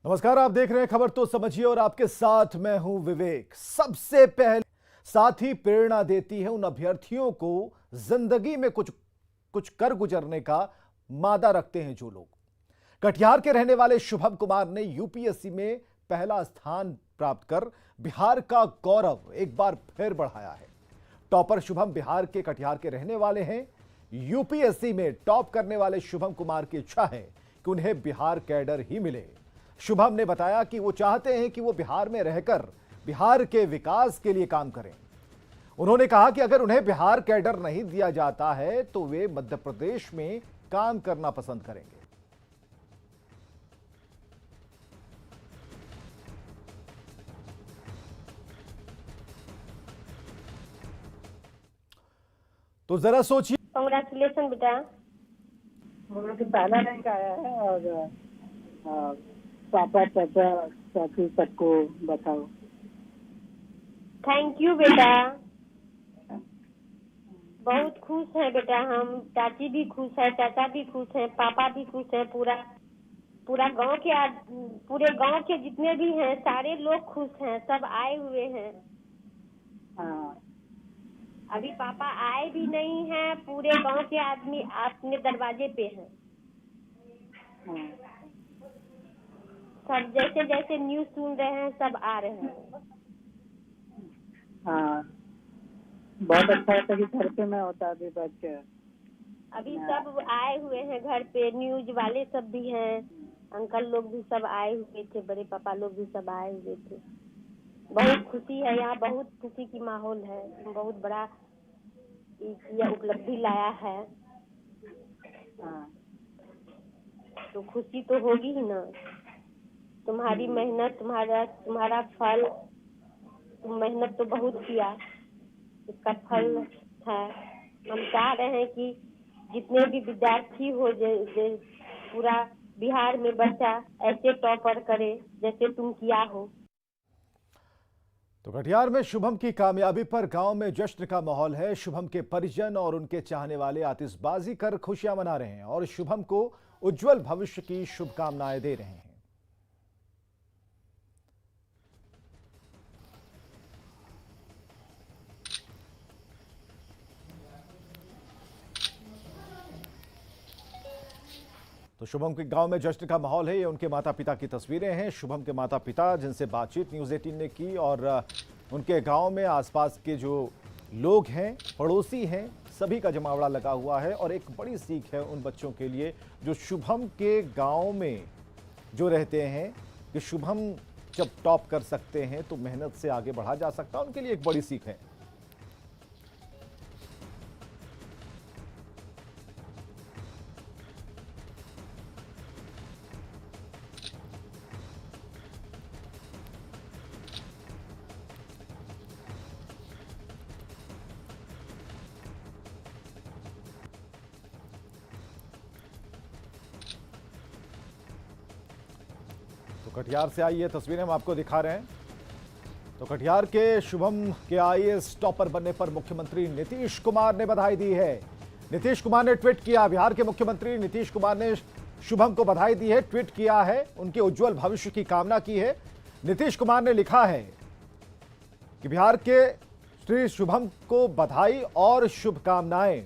नमस्कार, आप देख रहे हैं खबर तो समझिए और आपके साथ मैं हूं विवेक। सबसे पहले साथ ही प्रेरणा देती है उन अभ्यर्थियों को जिंदगी में कुछ कुछ कर गुजरने का मादा रखते हैं जो लोग। कटिहार के रहने वाले शुभम कुमार ने यूपीएससी में पहला स्थान प्राप्त कर बिहार का गौरव एक बार फिर बढ़ाया है। टॉपर शुभम बिहार के कटिहार के रहने वाले हैं। यूपीएससी में टॉप करने वाले शुभम कुमार की इच्छा है कि उन्हें बिहार कैडर ही मिले। शुभम ने बताया कि वो चाहते हैं कि वो बिहार में रहकर बिहार के विकास के लिए काम करें। उन्होंने कहा कि अगर उन्हें बिहार कैडर नहीं दिया जाता है तो वे मध्य प्रदेश में काम करना पसंद करेंगे। तो जरा सोचिए। कांग्रेचुलेशन बेटा। मुझे पहला रैंक आया है और पापा चाचा चाची सबको बताओ। थैंक यू बेटा, बहुत खुश है बेटा हम। चाची भी खुश है, चाचा भी खुश है, पापा भी खुश है। पूरा गांव के पूरे गांव के जितने भी हैं सारे लोग खुश हैं, सब आए हुए हैं। हाँ, अभी पापा आए भी नहीं हैं, पूरे गांव के आदमी अपने दरवाजे पे हैं। हाँ, सब जैसे जैसे न्यूज सुन रहे हैं सब आ रहे हैं। हाँ, बहुत अच्छा होता कि घर पे मैं होता अभी बैठ के। अभी सब आए हुए हैं घर पे, न्यूज वाले सब भी हैं, अंकल लोग भी सब आए हुए थे, बड़े पापा लोग भी सब आए हुए थे। बहुत खुशी है यहाँ, बहुत खुशी की माहौल है। बहुत बड़ा यह उपलब्धि लाया है हाँ, तो खुशी तो होगी ही ना। तुम्हारी मेहनत, तुम्हारा फल, तुम मेहनत तो बहुत किया, इसका फल है। हम चाह रहे हैं कि जितने भी विद्यार्थी हो पूरा बिहार में बच्चा ऐसे टॉपर करे जैसे तुम किया हो। तो कटिहार में शुभम की कामयाबी पर गांव में जश्न का माहौल है। शुभम के परिजन और उनके चाहने वाले आतिशबाजी कर खुशियां मना रहे हैं और शुभम को उज्जवल भविष्य की शुभकामनाएं दे रहे हैं। तो शुभम के गांव में जश्न का माहौल है। ये उनके माता पिता की तस्वीरें हैं। शुभम के माता पिता जिनसे बातचीत न्यूज़ 18 ने की और उनके गांव में आसपास के जो लोग हैं, पड़ोसी हैं, सभी का जमावड़ा लगा हुआ है और एक बड़ी सीख है उन बच्चों के लिए जो शुभम के गांव में जो रहते हैं कि शुभम जब टॉप कर सकते हैं तो मेहनत से आगे बढ़ा जा सकता है। उनके लिए एक बड़ी सीख है। तो कटिहार से आई ये तस्वीरें हम आपको दिखा रहे हैं। तो कटिहार के शुभम के आईएएस टॉपर बनने पर मुख्यमंत्री नीतीश कुमार ने बधाई दी है। नीतीश कुमार ने ट्वीट किया। बिहार के मुख्यमंत्री नीतीश कुमार ने शुभम को बधाई दी है, ट्वीट किया है, उनके उज्जवल भविष्य की कामना की है। नीतीश कुमार ने लिखा है कि बिहार के श्री शुभम को बधाई और शुभकामनाएं,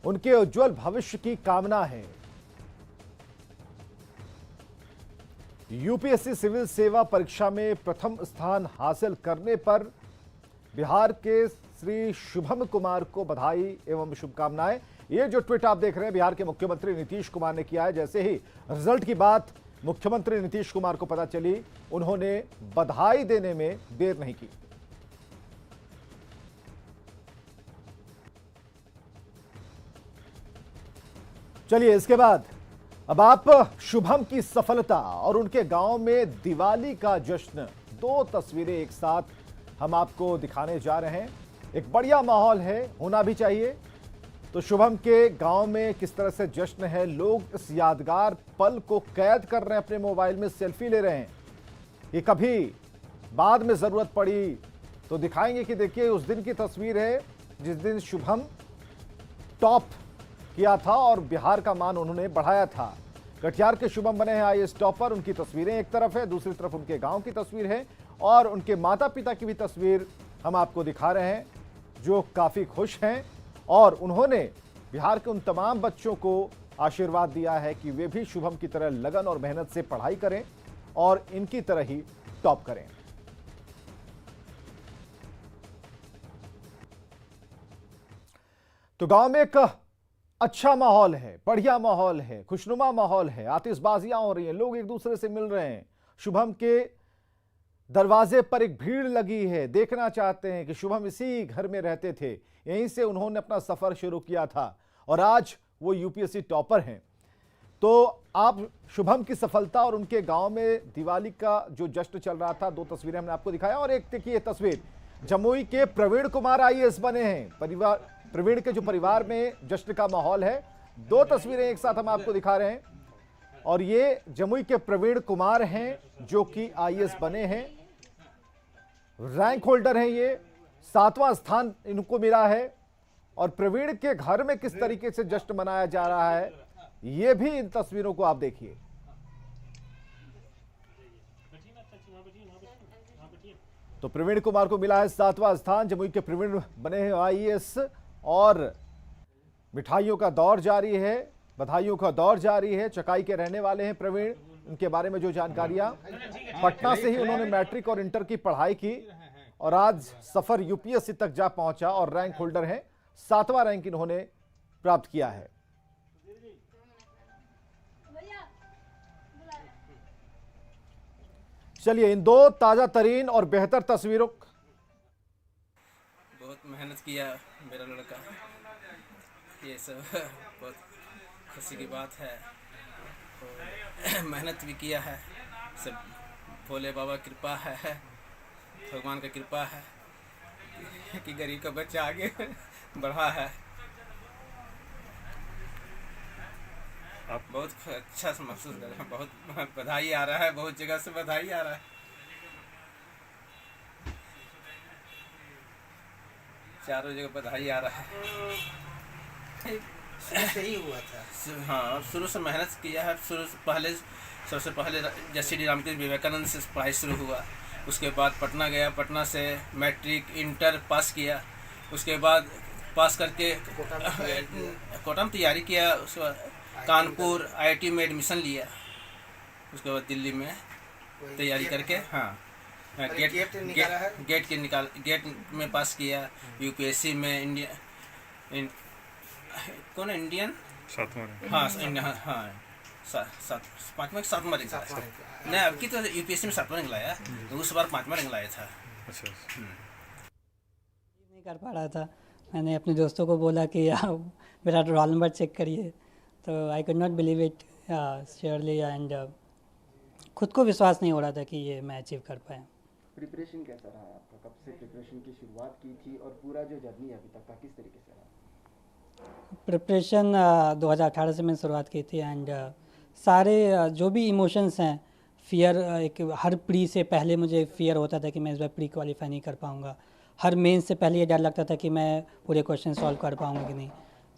उनके उज्जवल भविष्य की कामना है। यूपीएससी सिविल सेवा परीक्षा में प्रथम स्थान हासिल करने पर बिहार के श्री शुभम कुमार को बधाई एवं शुभकामनाएं। ये जो ट्वीट आप देख रहे हैं बिहार के मुख्यमंत्री नीतीश कुमार ने किया है। जैसे ही रिजल्ट की बात मुख्यमंत्री नीतीश कुमार को पता चली, उन्होंने बधाई देने में देर नहीं की। चलिए इसके बाद अब आप शुभम की सफलता और उनके गांव में दिवाली का जश्न, दो तस्वीरें एक साथ हम आपको दिखाने जा रहे हैं। एक बढ़िया माहौल है, होना भी चाहिए। तो शुभम के गांव में किस तरह से जश्न है, लोग इस यादगार पल को कैद कर रहे हैं, अपने मोबाइल में सेल्फी ले रहे हैं। ये कभी बाद में जरूरत पड़ी तो दिखाएंगे कि देखिए उस दिन की तस्वीर है जिस दिन शुभम टॉप किया था और बिहार का मान उन्होंने बढ़ाया था। कटिहार के शुभम बने हैं आईएएस टॉपर। उनकी तस्वीरें एक तरफ है, दूसरी तरफ उनके गांव की तस्वीर है और उनके माता पिता की भी तस्वीर हम आपको दिखा रहे हैं, जो काफी खुश हैं और उन्होंने बिहार के उन तमाम बच्चों को आशीर्वाद दिया है कि वे भी शुभम की तरह लगन और मेहनत से पढ़ाई करें और इनकी तरह ही टॉप करें। तो गांव में एक अच्छा माहौल है, बढ़िया माहौल है, खुशनुमा माहौल है, आतिशबाजियां हो रही हैं, लोग एक दूसरे से मिल रहे हैं। शुभम के दरवाजे पर एक भीड़ लगी है, देखना चाहते हैं कि शुभम इसी घर में रहते थे, यहीं से उन्होंने अपना सफर शुरू किया था और आज वो यूपीएससी टॉपर हैं। तो आप शुभम की सफलता और उनके गांव में दिवाली का जो जश्न चल रहा था, दो तस्वीरें हमने आपको दिखाया और एक देखिए तस्वीर जमुई के प्रवीण कुमार आईएएस बने हैं। परिवार प्रवीण के जो परिवार में जश्न का माहौल है, दो तस्वीरें एक साथ हम आपको दिखा रहे हैं और ये जमुई के प्रवीण कुमार हैं जो कि आईएएस बने हैं, रैंक होल्डर हैं, ये 7वां स्थान इनको मिला है और प्रवीण के घर में किस तरीके से जश्न मनाया जा रहा है ये भी इन तस्वीरों को आप देखिए। तो प्रवीण कुमार को मिला है 7वां स्थान, जमुई के प्रवीण बने हैं आईएएस और मिठाइयों का दौर जारी है, बधाइयों का दौर जारी है। चकाई के रहने वाले हैं प्रवीण, उनके बारे में जो जानकारियां, पटना से ही उन्होंने मैट्रिक और इंटर की पढ़ाई की और आज सफर यूपीएससी तक जा पहुंचा और रैंक होल्डर हैं, 7वां रैंक इन्होंने प्राप्त किया है। चलिए इन दो ताजा तरीन और बेहतर तस्वीरों। बहुत मेहनत किया मेरा लड़का, ये सब बहुत खुशी की बात है और मेहनत भी किया है, सब भोले बाबा कृपा है, भगवान का कृपा है कि गरीब का बच्चा आगे बढ़ा है। आप बहुत अच्छा महसूस कर रहे हैं, बहुत बधाई आ रहा है, बहुत जगह से बधाई आ रहा है। चारों जगह बधाई आ रहा है। शुरू से ही हुआ था। हाँ, शुरू से मेहनत किया है। शुरू से पहले सबसे पहले जैसे डी रामकृष्ण विवेकानंद से पढ़ाई शुरू हुआ, उसके बाद पटना गया, पटना से मैट्रिक इंटर पास किया, उसके बाद पास करके कोटा में तैयारी किया, उसके बाद कानपुर आईआईटी में एडमिशन लिया, उसके बाद दिल्ली में तैयारी करके गेट में पास किया, यूपीएससी में इंडियन सातवां रैंक नहीं, अब की तो यूपीएससी में 7वां रैंक लाया, उस बार 5वां रैंक लाया था। नहीं कर पा रहा था, मैंने अपने दोस्तों को बोला कि मेरा रोल नंबर चेक करिए, तो I could not believe it surely and खुद को विश्वास नहीं हो रहा था कि ये मैं अचीव कर पाया। प्रिपरेशन कैसा रहा आपका? कब से प्रिपरेशन की शुरुआत की थी और पूरा जो जर्नी अभी तक का किस तरीके से रहा? प्रिपरेशन 2018 से मैंने शुरुआत की थी एंड सारे जो भी इमोशंस हैं, फियर, एक हर प्री से पहले मुझे फियर होता था कि मैं इस बार प्री क्वालिफाई नहीं कर पाऊँगा, हर मेन से पहले ये डर लगता था कि मैं पूरे क्वेश्चन सॉल्व कर पाऊँगा कि नहीं।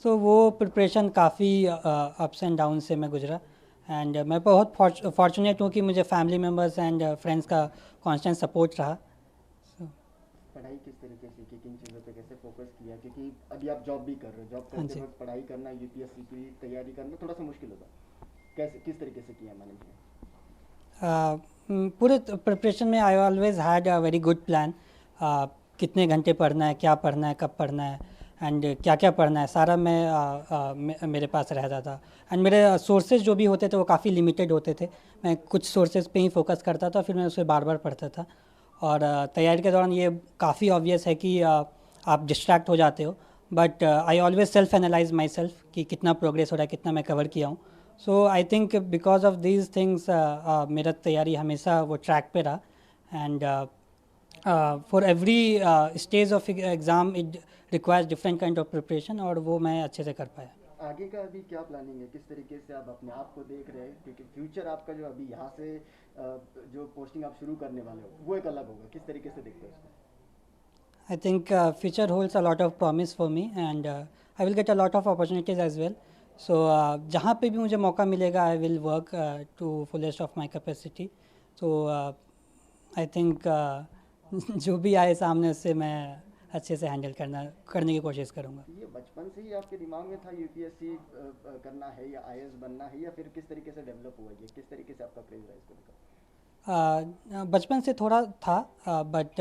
सो वो प्रिपरेशन काफ़ी अप्स एंड डाउन से मैं गुजरा एंड मैं बहुत फॉर्चुनेट हूँ कि मुझे फैमिली मेम्बर्स एंड फ्रेंड्स का कांस्टेंट सपोर्ट रहा। पढ़ाई किस तरीके से की, किन चीज़ों पे कैसे फोकस किया? क्योंकि अभी आप जॉब भी कर रहे हो, जॉब करते वक्त पढ़ाई करना, यूपीएससी की तैयारी करना थोड़ा सा मुश्किल होगा, कैसे किस तरीके से किया मैनेजमेंट? पूरे प्रिपरेशन में I always had a very good plan, कितने घंटे पढ़ना है, क्या पढ़ना है, कब पढ़ना है एंड क्या क्या पढ़ना है, सारा मैं मेरे पास रहता था एंड मेरे सोर्सेज जो भी होते थे वो काफ़ी लिमिटेड होते थे। मैं कुछ सोर्सेज पे ही फोकस करता था, फिर मैं उसे बार बार पढ़ता था और तैयारी के दौरान ये काफ़ी ऑब्वियस है कि आप डिस्ट्रैक्ट हो जाते हो, but I always self analyse my self कि कितना प्रोग्रेस हो रहा है, कितना मैं कवर किया हूँ। So I think because of these things मेरा तैयारी हमेशा वो ट्रैक पे रहा and for every stage of exam it requires different kind of preparation और वो मैं अच्छे से कर पाया। आगे का अभी क्या प्लानिंग है, किस तरीके से आप अपने आप को देख रहे हैं? क्योंकि फ्यूचर आपका जो अभी यहाँ से जो पोस्टिंग आप शुरू करने वाले हो वो एक अलग होगा, किस तरीके से देखते हो उसको? I think future holds a lot of promise for me and I will get a lot of opportunities as well सो जहाँ पे भी मुझे मौका मिलेगा I will work to fullest of my capacity. So I think जो भी आए सामने उससे मैं अच्छे से हैंडल करने की कोशिश करूँगा. ये बचपन से ही आपके दिमाग में था यूपीएससी करना है या आईएएस बनना है, या फिर किस तरीके से डेवलप हुआ ये, किस तरीके से आपका क्रेज रहा इसको लेकर? बचपन से थोड़ा था, बट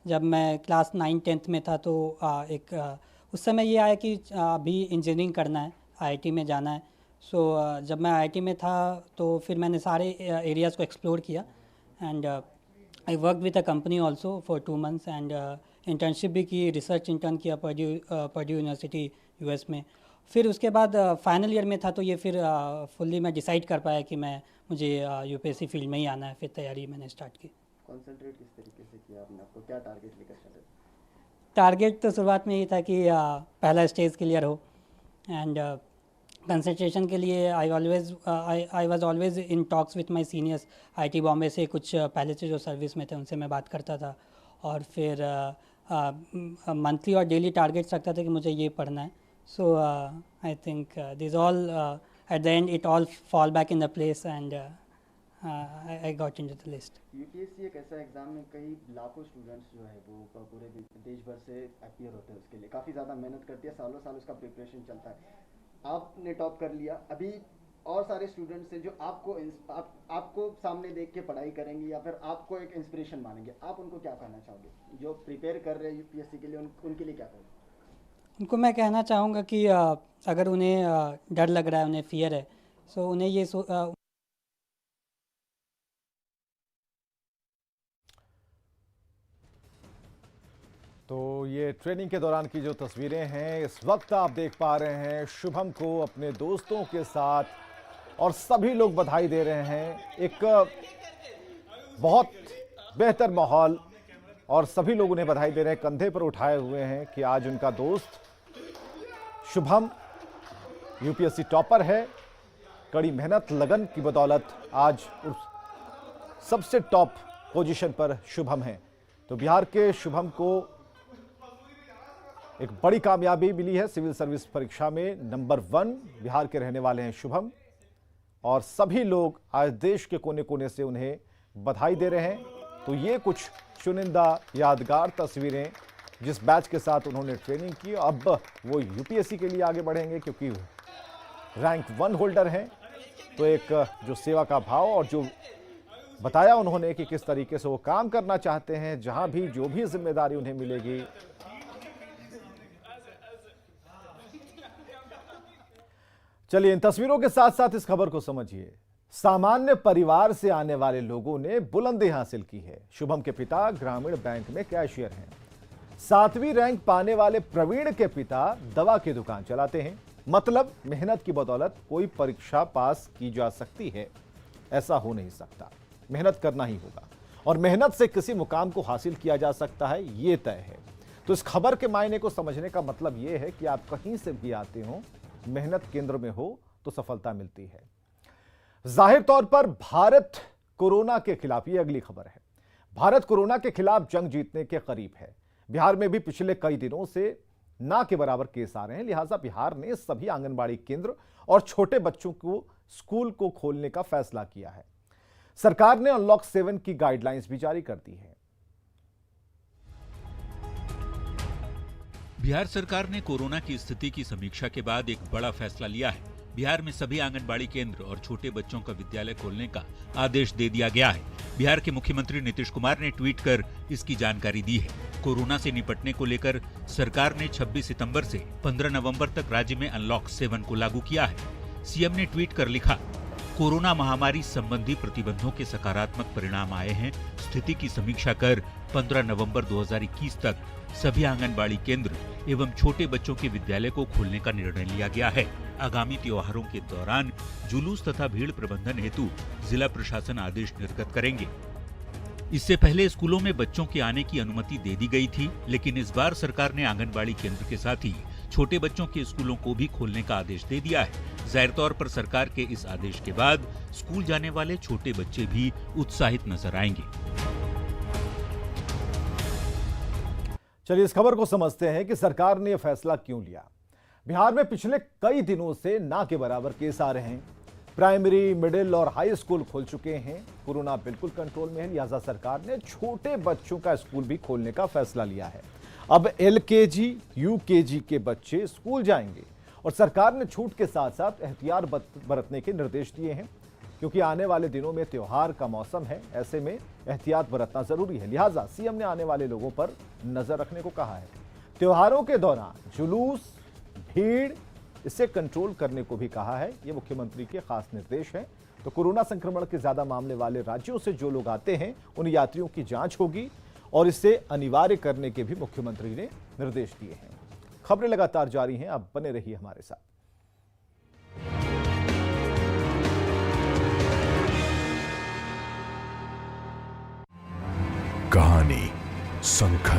जब मैं क्लास 9-10th में था तो उस समय ये आया कि अभी इंजीनियरिंग करना है, आईआईटी में जाना है. सो जब मैं आईआईटी में था तो फिर मैंने सारे एरियाज़ को एक्सप्लोर किया and I work with a company also for 2 months and internship भी की, रिसर्च इंटर्न किया पर्ड्यू यूनिवर्सिटी यूएस में. फिर उसके बाद फाइनल ईयर में था तो ये फिर फुल्ली मैं डिसाइड कर पाया कि मुझे यूपीएससी फील्ड में ही आना है. फिर तैयारी मैंने स्टार्ट की. कॉन्सेंट्रेट किस तरीके से किया आपने, आपको क्या टारगेट लेकर चले? टारगेट तो शुरुआत में ये था कि पहला स्टेज क्लियर हो एंड कंसंट्रेशन के लिए I was always in talks with my seniors. IT Bombay से कुछ पहले से जो सर्विस में थे उनसे मैं बात करता था और फिर मंथली और डेली टारगेट्स रखता था कि मुझे ये पढ़ना है. So I think this all at the end it all fall back in the place and I got into the list. UPSC एक ऐसा एग्जाम में कई लाखों स्टूडेंट्स जो है वो पूरे देश भर से अपीयर होते हैं, उसके लिए काफ़ी ज़्यादा मेहनत करती है, सालों साल उसका प्रिपरेशन चलता है. आपने टॉप कर लिया, अभी और सारे स्टूडेंट्स हैं जो आपको सामने देख के पढ़ाई करेंगे या फिर आपको एक इंस्पिरेशन मानेंगे, आप उनको क्या कहना चाहोगे जो प्रिपेयर कर रहे हैं यूपीएससी के लिए, उनके लिए क्या कहोगे? उनको मैं कहना चाहूँगा कि अगर उन्हें डर लग रहा है, उन्हें फियर है, सो उन्हें ये तो ये ट्रेनिंग के दौरान की जो तस्वीरें हैं इस वक्त आप देख पा रहे हैं शुभम को अपने दोस्तों के साथ, और सभी लोग बधाई दे रहे हैं. एक बहुत बेहतर माहौल और सभी लोग उन्हें बधाई दे रहे हैं, कंधे पर उठाए हुए हैं कि आज उनका दोस्त शुभम यूपीएससी टॉपर है. कड़ी मेहनत लगन की बदौलत आज सबसे टॉप पोजीशन पर शुभम है. तो बिहार के शुभम को एक बड़ी कामयाबी मिली है. सिविल सर्विस परीक्षा में नंबर 1 बिहार के रहने वाले हैं शुभम, और सभी लोग आज देश के कोने कोने से उन्हें बधाई दे रहे हैं. तो ये कुछ चुनिंदा यादगार तस्वीरें जिस बैच के साथ उन्होंने ट्रेनिंग की. अब वो यूपीएससी के लिए आगे बढ़ेंगे क्योंकि रैंक 1 होल्डर हैं. तो एक जो सेवा का भाव और जो बताया उन्होंने कि किस तरीके से वो काम करना चाहते हैं, जहां भी जो भी जिम्मेदारी उन्हें मिलेगी. चलिए इन तस्वीरों के साथ साथ इस खबर को समझिए. सामान्य परिवार से आने वाले लोगों ने बुलंदी हासिल की है. शुभम के पिता ग्रामीण बैंक में कैशियर हैं. 7वीं रैंक पाने वाले प्रवीण के पिता दवा की दुकान चलाते हैं. मतलब मेहनत की बदौलत कोई परीक्षा पास की जा सकती है, ऐसा हो नहीं सकता. मेहनत करना ही होगा और मेहनत से किसी मुकाम को हासिल किया जा सकता है, ये तय है. तो इस खबर के मायने को समझने का मतलब ये है कि आप कहीं से भी आते हो, मेहनत केंद्र में हो तो सफलता मिलती है. जाहिर तौर पर भारत कोरोना के खिलाफ, ये अगली खबर है, भारत कोरोना के खिलाफ जंग जीतने के करीब है. बिहार में भी पिछले कई दिनों से ना के बराबर केस आ रहे हैं. लिहाजा बिहार ने सभी आंगनबाड़ी केंद्र और छोटे बच्चों को स्कूल को खोलने का फैसला किया है. सरकार ने अनलॉक 7 की गाइडलाइंस भी जारी कर दी है. बिहार सरकार ने कोरोना की स्थिति की समीक्षा के बाद एक बड़ा फैसला लिया है. बिहार में सभी आंगनबाड़ी केंद्र और छोटे बच्चों का विद्यालय खोलने का आदेश दे दिया गया है. बिहार के मुख्यमंत्री नीतीश कुमार ने ट्वीट कर इसकी जानकारी दी है. कोरोना से निपटने को लेकर सरकार ने 26 सितंबर से 15 नवंबर तक राज्य में अनलॉक 7 को लागू किया है. सीएम ने ट्वीट कर लिखा, कोरोना महामारी संबंधी प्रतिबंधों के सकारात्मक परिणाम आए हैं. स्थिति की समीक्षा कर 15 नवंबर 2021 तक सभी आंगनबाड़ी केंद्र एवं छोटे बच्चों के विद्यालय को खोलने का निर्णय लिया गया है. आगामी त्योहारों के दौरान जुलूस तथा भीड़ प्रबंधन हेतु जिला प्रशासन आदेश निर्गत करेंगे. इससे पहले स्कूलों में बच्चों के आने की अनुमति दे दी गई थी, लेकिन इस बार सरकार ने आंगनबाड़ी केंद्र के साथ ही छोटे बच्चों के स्कूलों को भी खोलने का आदेश दे दिया है. जाहिर तौर पर सरकार के इस आदेश के बाद स्कूल जाने वाले छोटे बच्चे भी उत्साहित नजर आएंगे. चलिए इस खबर को समझते हैं कि सरकार ने यह फैसला क्यों लिया. बिहार में पिछले कई दिनों से ना के बराबर केस आ रहे हैं। प्राइमरी, मिडिल और हाई स्कूल खुल चुके हैं। कोरोना बिल्कुल कंट्रोल में है, लिहाजा सरकार ने छोटे बच्चों का स्कूल भी खोलने का फैसला लिया है। अब LKG, UKG के बच्चे स्कूल जाएंगे और सरकार ने छूट के साथ साथ एहतियात बरतने के निर्देश दिए हैं, क्योंकि आने वाले दिनों में त्योहार का मौसम है। ऐसे में एहतियात बरतना जरूरी है। लिहाजा सीएम ने आने वाले लोगों पर नजर रखने को कहा है। त्योहारों के दौरान जुलूस, भीड़, इसे कंट्रोल करने को भी कहा है। ये मुख्यमंत्री के खास निर्देश हैं। तो कोरोना संक्रमण के ज्यादा मामले वाले राज्यों से जो लोग आते हैं उन यात्रियों की जांच होगी और इसे अनिवार्य करने के भी मुख्यमंत्री ने निर्देश दिए हैं। खबरें लगातार जारी हैं, आप बने रहिए हमारे साथ। कहानी संघर्ष